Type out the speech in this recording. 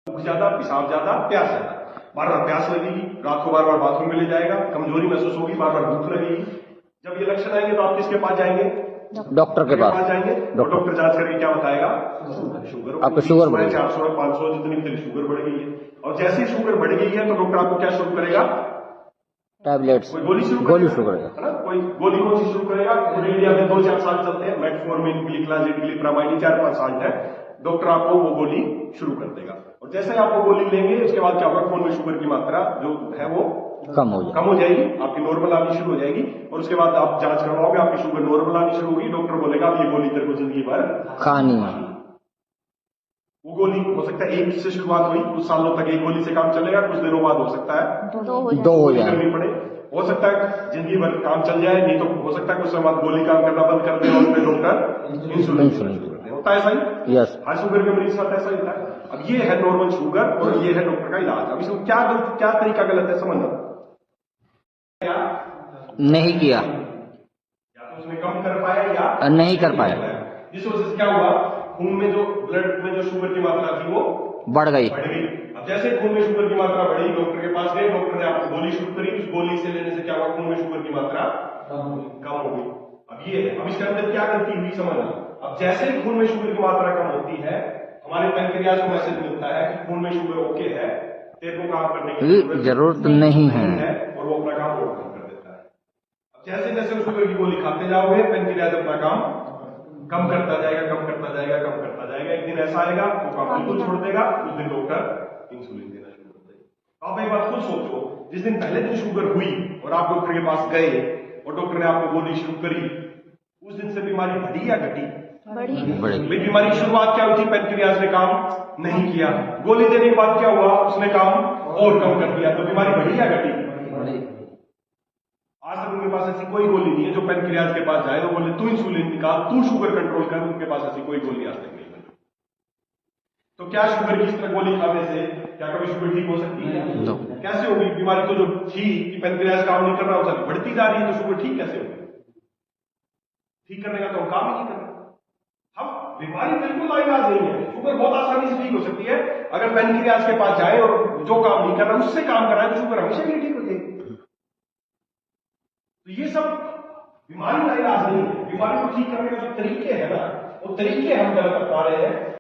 भूख ज्यादा, पेशाब ज्यादा, प्यास ज्यादा, बार बार प्यास लगेगी, रात को बार बार बाथरूम में ले जाएगा, कमजोरी महसूस होगी, बार बार भूख लगेगी। जब ये लक्षण आएंगे तो आप किसके पास जाएंगे? डॉक्टर के पास जाएंगे। डॉक्टर जांच करके क्या बताएगा? शुगर, आपको शुगर बढ़ गई, 400 500 जितनी भी शुगर बढ़ गई है। और जैसे ही शुगर बढ़ गई है तो डॉक्टर आपको क्या शुरू करेगा? टैबलेट्स, गोली शुरू करेगा, है ना? कोई गोली कौन सी शुरू करेगा? पूरे इंडिया में 2-4 साल चलते हैं, मेटफॉर्मिन, ग्लिक्लाजिड, ग्लिप्रामाइड, 4-5 साल है, डॉक्टर आपको वो गोली शुरू कर देगा। और जैसे ही आप वो गोली लेंगे उसके बाद क्या होगा? खून में शुगर की मात्रा जो है वो कम हो जाएगी, आपकी नॉर्मल आनी शुरू हो जाएगी। और उसके बाद आप जांच करवाओगे, आपकी शुगर नॉर्मल आनी शुरू होगी, डॉक्टर बोलेगा अब ये गोली तेरे को जिंदगी भर खानी है। वो गोली हो सकता है एक से शुरुआत हुई, कुछ सालों तक एक गोली से काम चलेगा, कुछ दिनों बाद हो सकता है दो हो जाए, करनी पड़े, हो सकता है जिंदगी भर काम चल जाए, नहीं तो हो सकता है कुछ समय बाद गोली काम करना बंद कर दे और फिर डॉक्टर इंसुलिन होता है। सही, यस, हाई शुगर के मरीज साथ ऐसा होता है। अब ये है नॉर्मल शुगर और ये है डॉक्टर का इलाज। अब इसमें क्या तरीका गलत है समझना। नहीं किया, या तो उसने कम कर पाया या नहीं कर पाया, जिस वजह से क्या हुआ? खून में जो ब्लड में जो शुगर की मात्रा थी वो बढ़ गई। अब जैसे खून में शुगर की मात्रा बढ़ी, डॉक्टर के पास गए, डॉक्टर ने आपको गोली शुरू करी, उस गोली से लेने से क्या हुआ? खून में शुगर की मात्रा कम हो गई। अब ये है, अब इसके अंदर क्या गलती हुई समझना। अब जैसे ही खून में शुगर की मात्रा कम होती है, हमारे पैनक्रियाज को मैसेज मिलता है कि खून में शुगर ओके है, तेरे को काम करने की जरूरत नहीं है, और वो अपना काम और कम कर देता है। अब जैसे जैसे शुगर की गोली खाते जाओगे, पैनक्रियाज अपना काम कम करता जाएगा, कम करता जाएगा, कम करता जाएगा। एक दिन ऐसा आएगा वो काम बिल्कुल छोड़ देगा, उस दिन डॉक्टर इंसुलिन देना शुरू कर देगा। आप एक बात खुद सोचो, जिस दिन पहले दिन शुगर हुई और आप डॉक्टर के पास गए और डॉक्टर ने आपको गोली शुरू करी, उस दिन से बीमारी बढ़ी या घटी? बढ़ी। बीमारी की शुरुआत क्या हुई थी? पैनक्रियाज ने काम नहीं किया, गोली देने के बाद क्या हुआ? उसने काम और कम कर दिया, तो बीमारी बढ़ी या घटी? आज तक उनके पास ऐसी कोई गोली नहीं है जो पैनक्रियाज के पास जाए तो बोले तू इंसुलिन निकाल, तू शुगर कंट्रोल कर। उनके पास ऐसी कोई गोली आज तक नहीं है। तो क्या शुगर की इस तरह गोली खाने से क्या कभी शुगर ठीक हो सकती है? कैसे होगी? बीमारी तो जो थी कि पैनक्रियाज काम नहीं कर रहा, वो बढ़ती जा रही है, तो शुगर ठीक कैसे होगी? ठीक करने का तो हम काम ही नहीं कर रहे। हम बीमारी बिल्कुल इलाज नहीं है, शुगर बहुत आसानी से ठीक हो सकती है। अगर पैनक्रियाज के पास जाए और जो काम नहीं कर रहा उससे काम कराए तो शुगर हमेशा के लिए ठीक हो जाएगी। तो ये सब बीमारी का इलाज नहीं है। बीमारी को ठीक करने के जो तरीके हैं ना, वो तरीके हम गलत अपना रहे हैं।